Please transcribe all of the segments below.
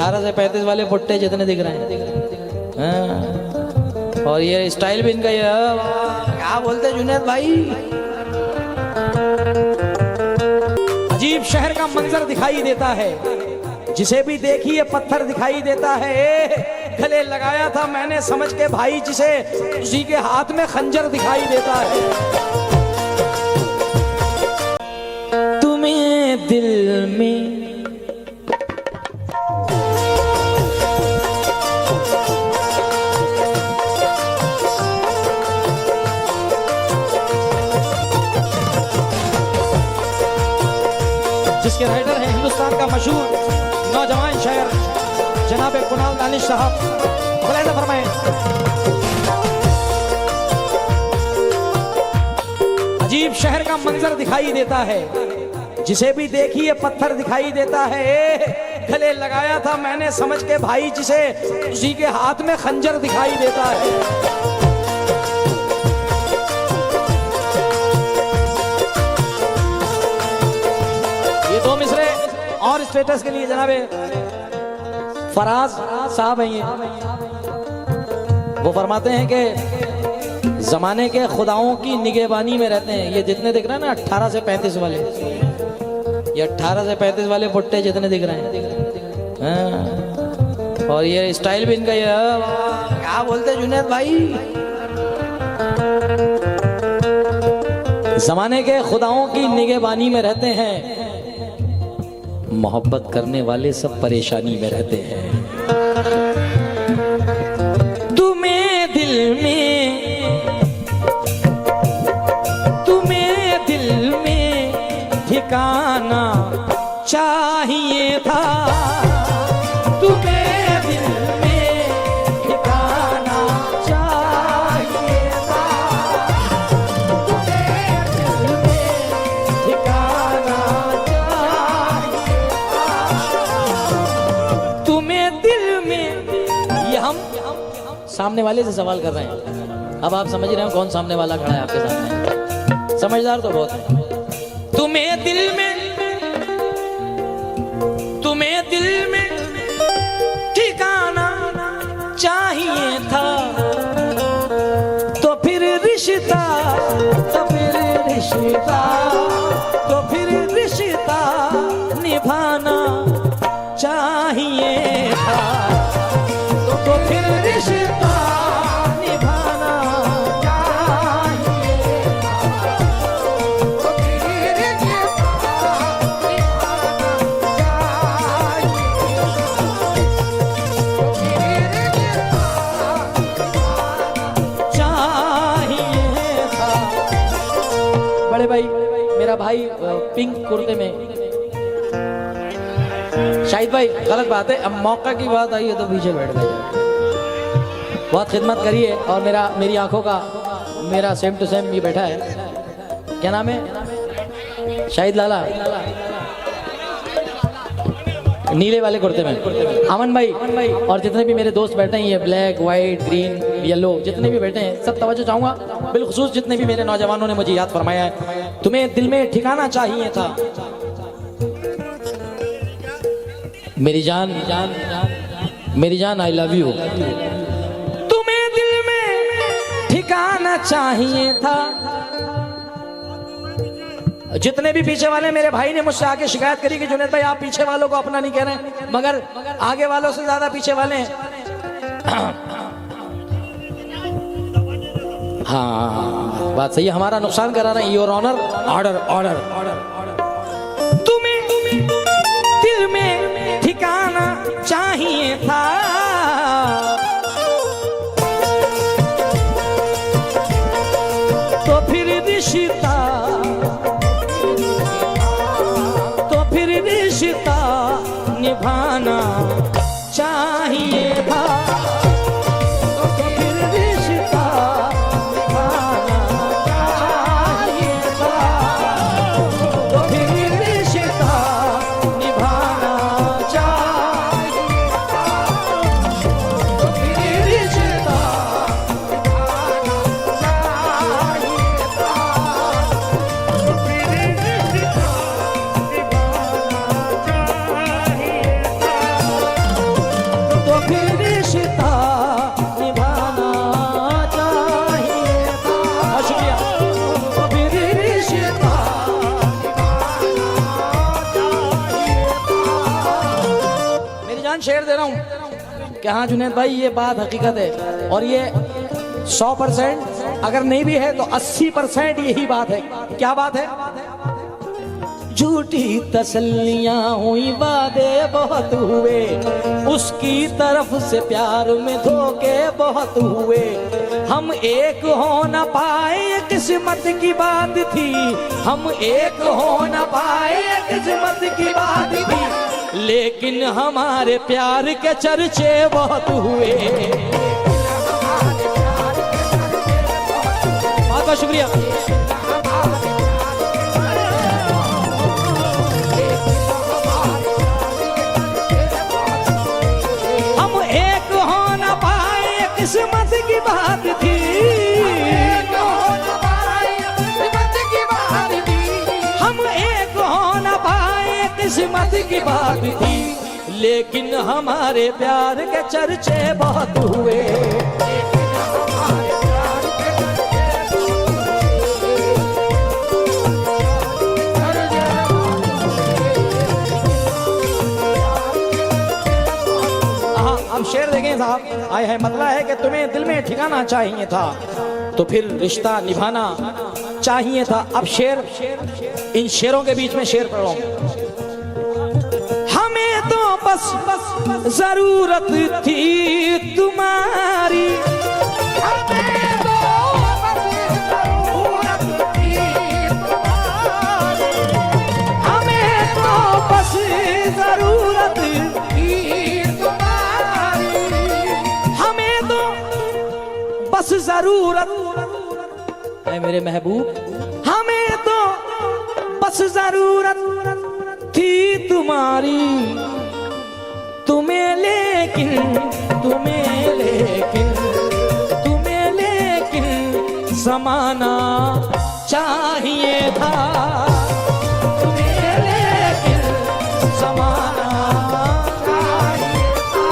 18 से 35 वाले पुट्टे जितने दिख रहे हैं। हाँ। और ये स्टाइल भी इनका ये क्या बोलते जुनैद भाई। अजीब शहर का मंजर दिखाई देता है, जिसे भी देखिए पत्थर दिखाई देता है। गले लगाया था मैंने समझ के भाई जिसे, उसी के हाथ में खंजर दिखाई देता है। तुम्हें दिल में जिसके राइटर हैं हिंदुस्तान का मशहूर नौजवान शायर जनाब कुणाल दानिश साहब, मुलाहिजा फरमाएं। अजीब शहर का मंजर दिखाई देता है, जिसे भी देखिए पत्थर दिखाई देता है। गले लगाया था मैंने समझ के भाई जिसे, उसी के हाथ में खंजर दिखाई देता है। ये दो मिसरे और स्टेटस के लिए जनाबे फराज साहब हैं। ये वो फरमाते हैं कि जमाने के खुदाओं की निगहबानी में रहते हैं। ये जितने दिख रहे हैं ना 18 से 35 वाले, ये 18 से 35 वाले पुट्टे जितने दिख रहे हैं। हाँ। और ये स्टाइल भी इनका ये क्या बोलते जुनैद भाई। जमाने के खुदाओं की निगहबानी में रहते हैं, मोहब्बत करने वाले सब परेशानी में रहते हैं। तुम्हें दिल में ठिकाना चाहिए था। तुम्हें दिल में ठिकाना चाहिए था। तुम्हें दिल में ठिकाना सामने वाले से सवाल कर रहे हैं। अब आप समझ रहे हो कौन सामने वाला खड़ा है आपके सामने। समझदार तो बहुत है। तुम्हें दिल में ठिकाना चाहिए था, तो फिर रिश्ता निभाना चाहिए था। तो फिर रिश्ता निभाना चाहिए। तो फिर रिश्ता निभाना चाहिए था। बड़े भाई, मेरा भाई पिंक कुर्ते में, शाहिद भाई गलत बात है, अब मौका की बात आई है तो पीछे बैठ गए। बहुत खिदमत करिए। और मेरी आंखों का मेरा सेम टू सेम ये बैठा है, क्या नाम है, शाहिद लाला, नीले वाले कुर्ते में अमन भाई, और जितने भी मेरे दोस्त बैठे हैं, ये ब्लैक वाइट ग्रीन येलो जितने भी बैठे हैं, सब तवज्जो चाहूंगा। बिलखुसूस जितने भी मेरे नौजवानों ने मुझे याद फरमाया है, तुम्हें दिल में ठिकाना चाहिए था। मेरी जान आई लव यू। तुम्हें दिल में ठिकाना चाहिए था। जितने भी पीछे वाले, मेरे भाई ने मुझसे आके शिकायत करी कि जुनैद भाई आप पीछे वालों को अपना नहीं कह रहे हैं, मगर आगे वालों से ज्यादा पीछे वाले हैं। हाँ बात सही है, हमारा नुकसान करा रहे हैं। Your honour, order. तुम्हें दिल में ठिकाना चाहिए था, तो फिर रिश्ता निभाना चाहिए था। तो फिर रिश्ता निभाना चाहिए था। तो फिर रिश्ता निभाना चाहिए था। तो फिर रिश्ता निभाना चाहिए था। तो फिर रिश्ता निभाना चाहिए था। रिश्ता निभाना चाहिए था। शुक्रिया। कभी रिश्ता मेरी जान शेर दे रहा हूं कि हाँ जुनैद भाई ये बात हकीकत है और ये 100% अगर नहीं भी है तो 80% यही बात है। क्या बात है? झूठी तसल्लियां हुई वादे बहुत हुए, उसकी तरफ से प्यार में धोखे बहुत हुए, हम एक हो न पाए किस्मत की बात थी, हम एक हो न पाए किस्मत की बात थी, लेकिन हमारे प्यार के चर्चे बहुत हुए। बहुत बहुत शुक्रिया। हम एक हो न पाए किस्मत की बात थी, हम एक हो न पाए किस्मत की बात थी, लेकिन हमारे प्यार के चर्चे बहुत हुए। हम शेर देखें साहब, आए है मतला है कि तुम्हें दिल में ठिकाना चाहिए था तो फिर रिश्ता निभाना चाहिए था। अब शेर, इन शेरों के बीच में शेर पढ़ रहा हूं। हमें तो बस जरूरत थी तुम्हारी, हमें तो बस जरूरत थी तुम्हारी, हमें तो बस जरूरत है मेरे महबूब, हमें तो बस जरूरत थी तुम्हारी, तुम्हें लेकिन ज़माना चाहिए था, तुम्हें लेकिन ज़माना चाहिए था,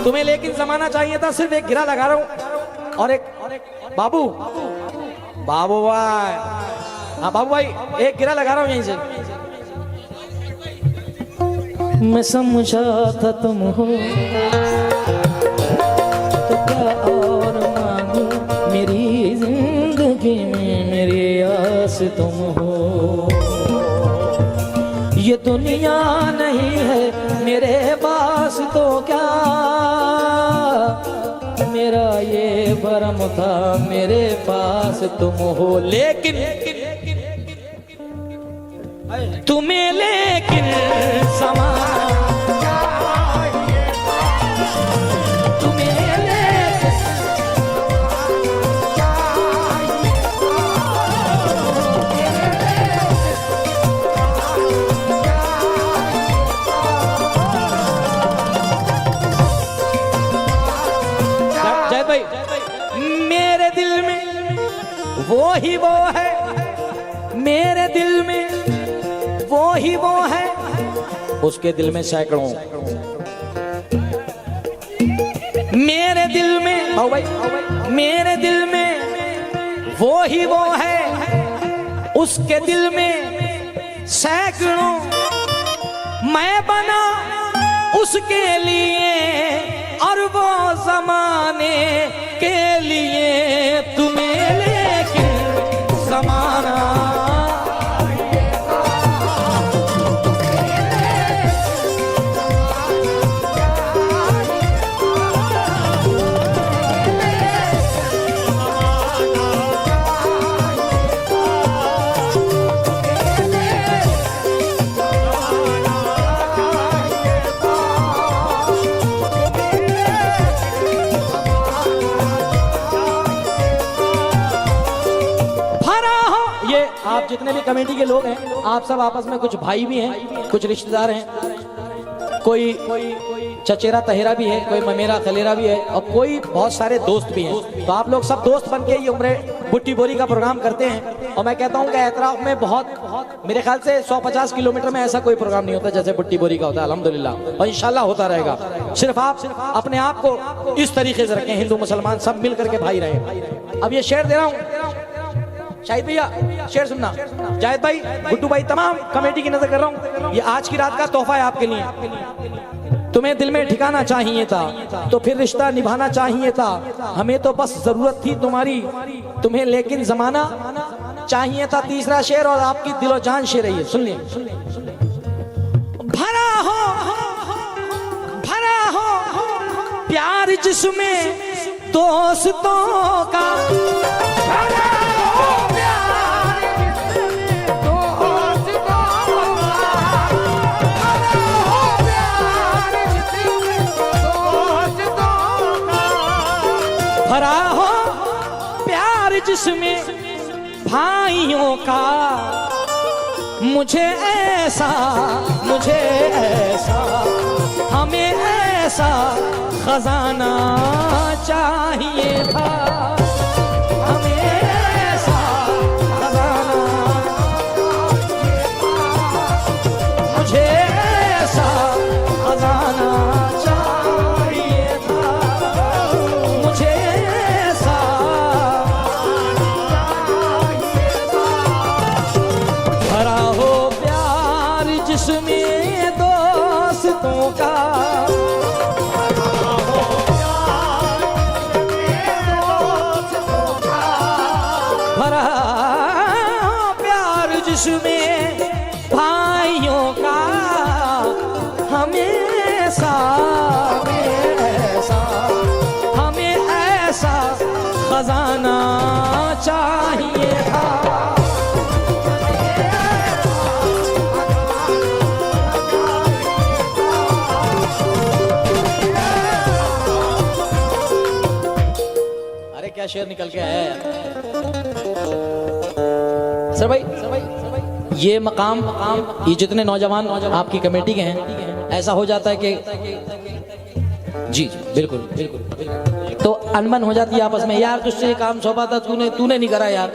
तुम्हें लेकिन ज़माना चाहिए था। सिर्फ एक गिरा लगा रहा हूं और एक बाबू भाई, हाँ बाबू भाई एक गिरा लगा रहा हूं यहीं से। मैं समझा था तुम हो तो क्या और मांगू, मेरी जिंदगी में मेरी आस तुम हो, ये दुनिया नहीं है मेरे पास तो क्या, मेरा ये भरम था मेरे पास तुम हो, लेकिन तुम्हें लेकिन ज़माना चाहिए, तुम्हें लेकिन जय भाई, मेरे दिल में वो ही वो है, मेरे दिल में वो ही वो है, उसके दिल में सैकड़ों, मेरे दिल में भाई, मेरे दिल में वो ही वो है, उसके दिल में सैकड़ों, मैं बना उसके लिए और वो ज़माने के लिए, तुम्हें लेकिन ज़माना आप जितने भी कमेटी के लोग हैं, आप सब आपस में कुछ भाई भी हैं, कुछ रिश्तेदार हैं, कोई चचेरा तहेरा भी है, कोई ममेरा खलेरा भी है और कोई बहुत सारे दोस्त भी हैं। तो आप लोग सब दोस्त बन के ये उम्र बुट्टी बोरी का प्रोग्राम करते हैं और मैं कहता हूँ कि एतराफ में बहुत मेरे ख्याल से 150 किलोमीटर में ऐसा कोई प्रोग्राम नहीं होता जैसे बुट्टी बोरी का होता है, अल्हम्दुलिल्लाह, और इंशाल्लाह होता रहेगा। सिर्फ आप अपने आप को इस तरीके से रखें, हिंदू मुसलमान सब मिल करके भाई रहे। अब ये शेर दे रहा हूँ, शाहिद भैया शेर सुनना, जाहिद भाई, गुड्डू भाई, तमाम कमेटी की नजर कर रहा हूँ, ये आज की रात का तोहफा है आपके लिए। तुम्हें दिल में ठिकाना चाहिए था तो फिर रिश्ता निभाना चाहिए था, हमें तो बस जरूरत थी तुम्हारी, तुम्हें लेकिन जमाना चाहिए था। तीसरा शेर और आपकी दिलो जान शेर है ये, सुन लिए। भरा हो प्यार जिसमें दोस्तों का, भरा हो प्यार जिसमें दोस्तों का, भरा हो प्यार जिसमें दोस्तों का, भरा हो प्यार जिसमें भाइयों का, मुझे ऐसा हमें ऐसा खजाना चाहिए था, हमें ऐसा खजाना, मुझे ऐसा खजाना चाहिए था, मुझे ऐसा भरा हो प्यार जिसमें दोस्तों का, भरा हो प्यार जिसमें भाइयों का, हमें ऐसा खजाना चाहिए था। क्या शेर निकल के आया है सर भाई, ये मकाम ये जितने नौजवान आपकी कमेटी के हैं, ऐसा हो जाता है कि जी बिल्कुल तो अनबन हो जाती है आपस में, यार तुझसे काम सौंपा था तूने नहीं करा यार,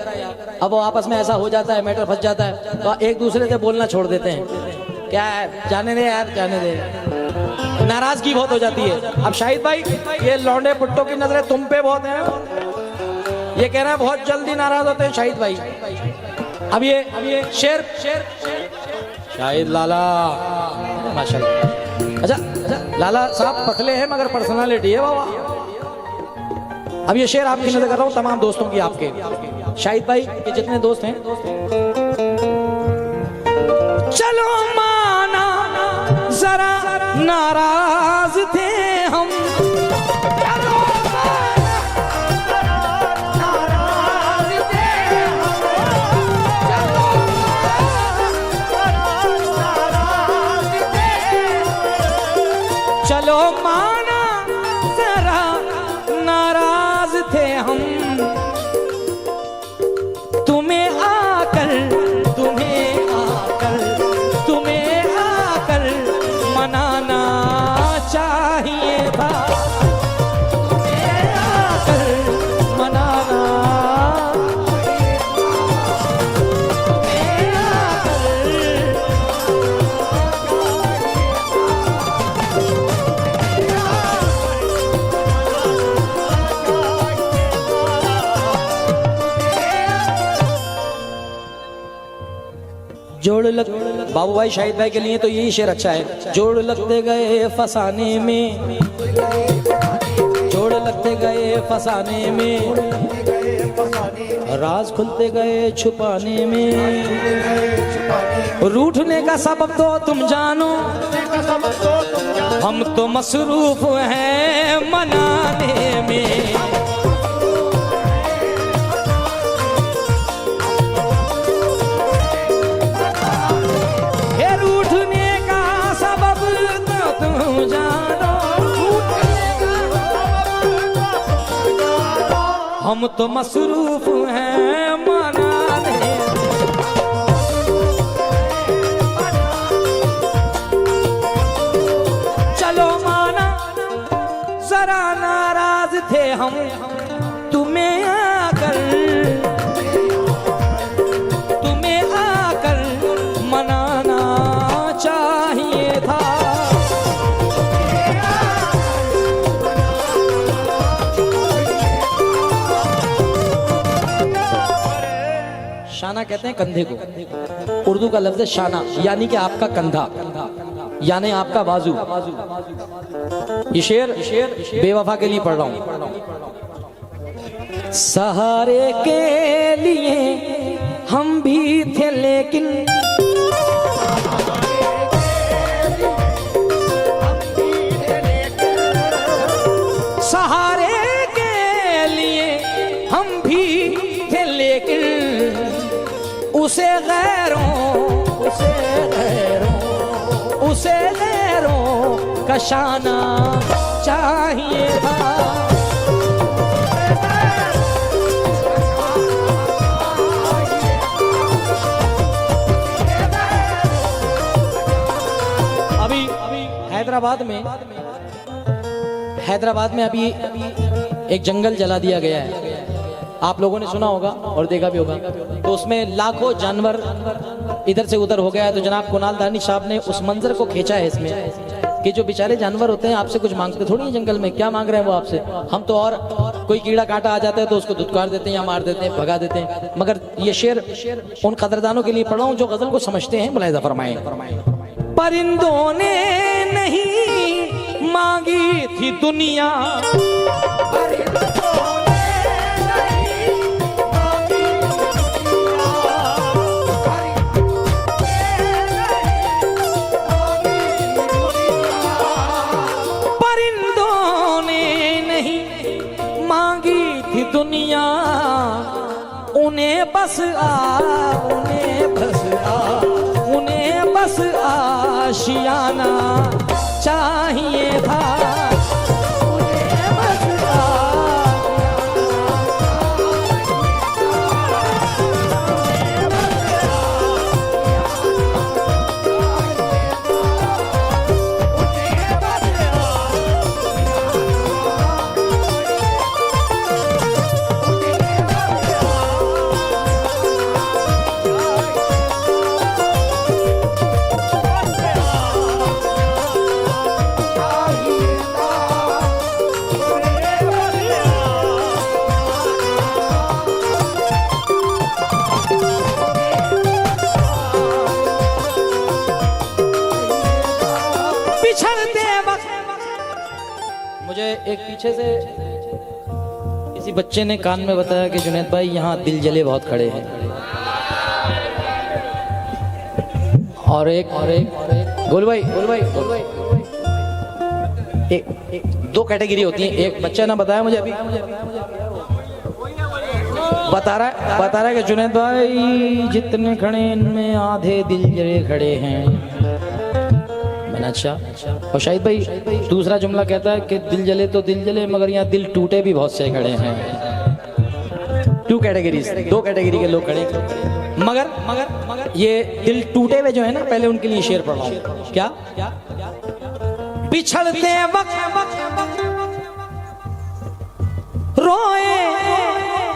अब वो आपस में ऐसा हो जाता है, मैटर फंस जाता है, तो एक दूसरे से बोलना छोड़ देते हैं, क्या है जाने दे यार, जाने दे, नाराजगी बहुत हो जाती है। अब शाहिद भाई, ये लौंडे पुट्टों की नजरें तुम पे बहुत हैं, ये कह रहा है बहुत जल्दी नाराज होते हैं शाहिद भाई। अब ये शेर शाहिद लाला माशाल्लाह, अच्छा लाला साहब पतले हैं मगर पर्सनालिटी है बाबा। अब ये शेर आपकी नजर कर रहा हूँ तमाम दोस्तों की, आपके शाहिद भाई के जितने दोस्त हैं। चलो माना जरा नाराज थे हम, चलो माना जरा नाराज थे हम, तुम्हें आकर मनाना चाहिए था, तुम्हें आकर मनाना, तुम्हें आकर जोड़ लग बाबू भाई शाहिद भाई के लिए तो यही शेर अच्छा है। जोड़ लगते गए फसाने में, जोड़ लगते गए फसाने में, राज खुलते गए छुपाने में, रूठने का सबब तो तुम जानो, हम तो मसरूफ हैं मनाने में, हम तो मसरूफ हैं मनाने, चलो माना जरा नाराज थे हम, तुम्हें आकर शाना कहते हैं कंधे को। उर्दू का लफ्ज है शाना, यानी कि आपका कंधा, यानी आपका बाजू। ये शेर बेवफा के लिए पढ़ रहा हूं। सहारे के लिए हम भी थे लेकिन सहारे के लिए हम भी थे लेकिन उसे गैरों का शाना चाहिए था। अभी हैदराबाद में अभी एक जंगल जला दिया गया है, आप लोगों ने सुना होगा और देखा भी होगा। तो उसमें लाखों जानवर इधर से उधर हो गया है। तो जनाब कुणाल धानी साहब ने उस मंजर को खींचा है इसमें कि जो बेचारे जानवर होते हैं आपसे कुछ मांगते थोड़ी है जंगल में, क्या मांग रहे हैं वो आपसे। हम तो और कोई कीड़ा कांटा आ जाता है तो उसको धुतकार देते हैं या मार देते हैं, भगा देते हैं। मगर ये शेर उन कदरदानों के लिए पढ़ा हूं जो गजल को समझते हैं। मुलाहिजा फरमाएं। परिंदों ने नहीं मांगी थी दुनिया, परिंदों ने नहीं मांगी थी दुनिया, उन्हें बस आशियाना चाहिए था। मुझे एक पीछे से किसी बच्चे ने कान में बताया कि जुनैद भाई यहाँ दिल जले बहुत खड़े हैं। और एक गोल भाई एक दो कैटेगरी होती है। एक बच्चा ना बताया मुझे अभी बता रहा है कि जुनैद भाई जितने खड़े इनमें आधे दिल जले खड़े हैं। अच्छा, और शाहिद भाई दूसरा जुमला कहता है कि दिल जले तो दिल जले मगर यहाँ दिल टूटे भी बहुत से खड़े हैं। दो कैटेगरी के लोग खड़े। मगर ये दिल टूटे हुए जो है ना, पहले उनके लिए शेर पढ़ रहा हूं। क्या बिछड़ते वक्त रोए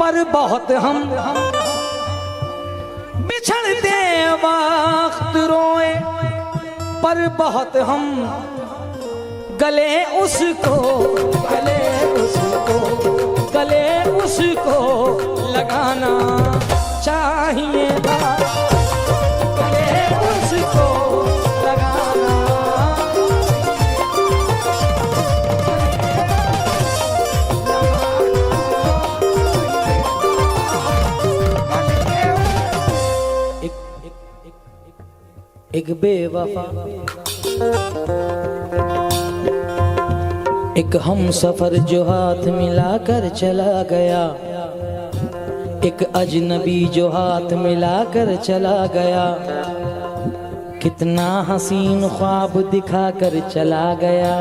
पर बहुत हम, बिछड़ते वक्त रोए पर बहुत हम, गले उसको लगाना चाहिए था, गले उसको लगाना। एक बेवफा एक हम सफर जो हाथ मिलाकर चला गया, एक अजनबी जो हाथ मिलाकर चला गया, कितना हसीन ख्वाब दिखा कर चला गया,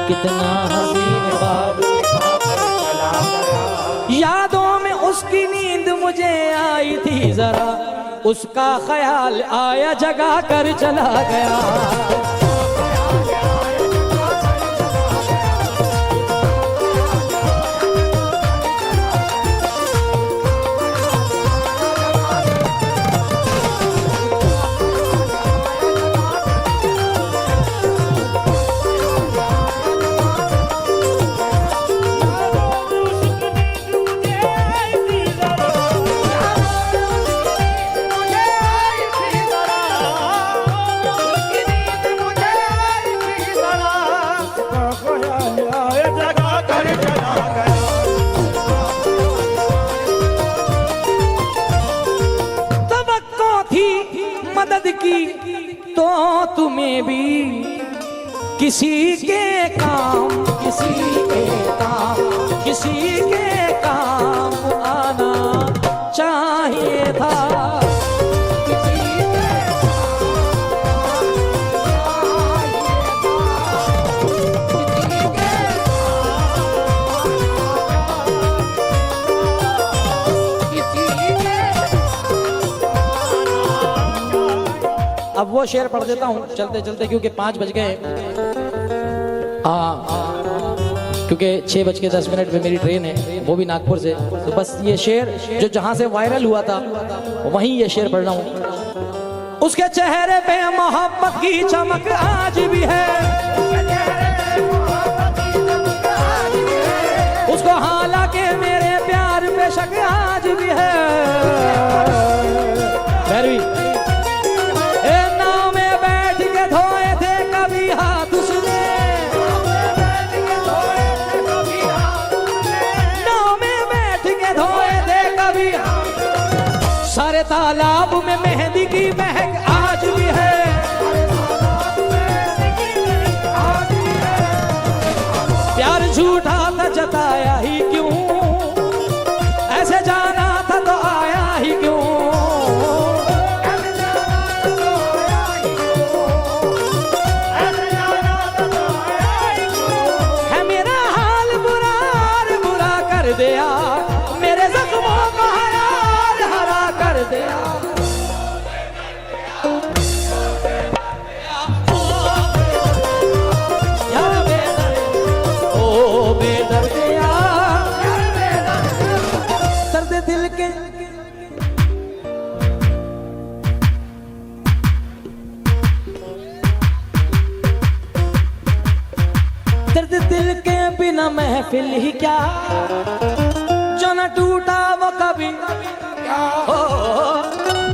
कितना हसीन ख्वाब दिखा कर चला गया। यादों में उसकी नींद मुझे आई थी जरा, उसका ख्याल आया जगा कर चला गया। तुम्हें भी किसी के काम, किसी के काम, किसी के काम आना चाहिए था। अब वो शेर पढ़ देता हूँ चलते चलते, क्योंकि 5 बज गए। क्योंकि 6:10 पे मेरी ट्रेन है, वो भी नागपुर से। तो बस ये शेर जो जहां से वायरल हुआ था वहीं ये शेर पढ़ रहा हूँ। उसके चेहरे पे मोहब्बत की चमक आज भी है, उसको हालांकि मेरे प्यार पे शक आज भी है। भैरवी नाव में बैठ के धोए थे कभी हाथ उसने, नाव में बैठ के धोए थे कभी, सारे तालाब में मेहंदी की महक आज भी है। प्यार झूठा था जताया ही क्यों, ऐसे जाना था तो आया ही क्यों। है मेरा हाल बुरा और बुरा कर दिया, मेरे जख्मों को हरा हरा कर दिया। दर्द दिल के दर्द दिल के बिना महफिल ही क्या, जो न टूटा वो कभी,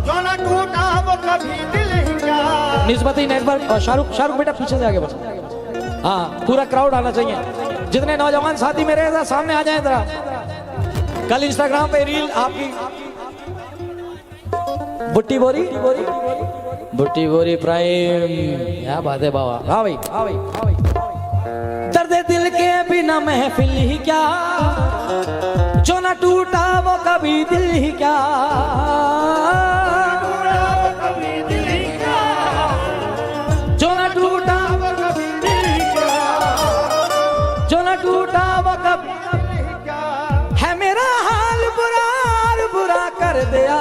जो न टूटा वो कभी दिल ही क्या। निस्बती नेटवर्क और शाहरुख बेटा पीछे से आगे बढ़ो। हाँ, पूरा क्राउड आना चाहिए। जितने नौजवान साथी मेरे साथ सामने आ जाएं जरा। कल इंस्टाग्राम पे रील आपकी बुट्टी बोरी प्राइम, क्या बात है बाबा। हाँ भाई, हाँ भाई, हाँ भाई। दर्द दिल के बिना महफिल ही क्या, जो न टूटा वो कभी दिल ही क्या, जो न टूटा वो कभी दिल ही क्या, जो न टूटा वो कभी है। मेरा हाल बुरा और बुरा कर दिया,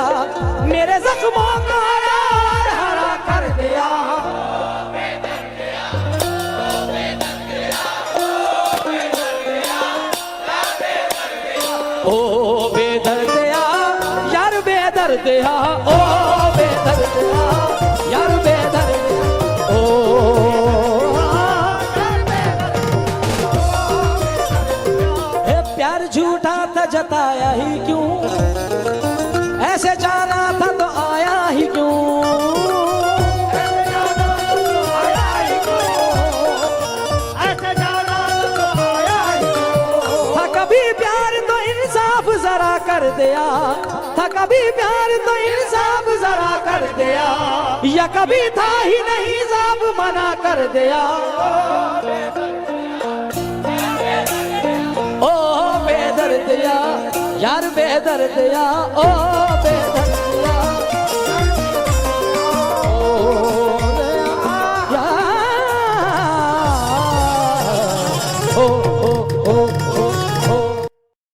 मेरे जख्मों को हरा हरा कर दिया। ओ बेदर्दिया यार बेदर्दिया, ओ बेदर्दिया यार बेदर्दिया, ओ प्यार झूठा था जताया ही क्यों, ऐसे जाना था तो आया ही क्यों। था कभी प्यार तो इंसाफ जरा कर दिया, था कभी प्यार तो इंसाफ जरा कर दिया, या कभी था ही नहीं साफ मना कर दिया। ओ बेदर्दिया यार बेदर्दिया, ओ बेदर्दिया।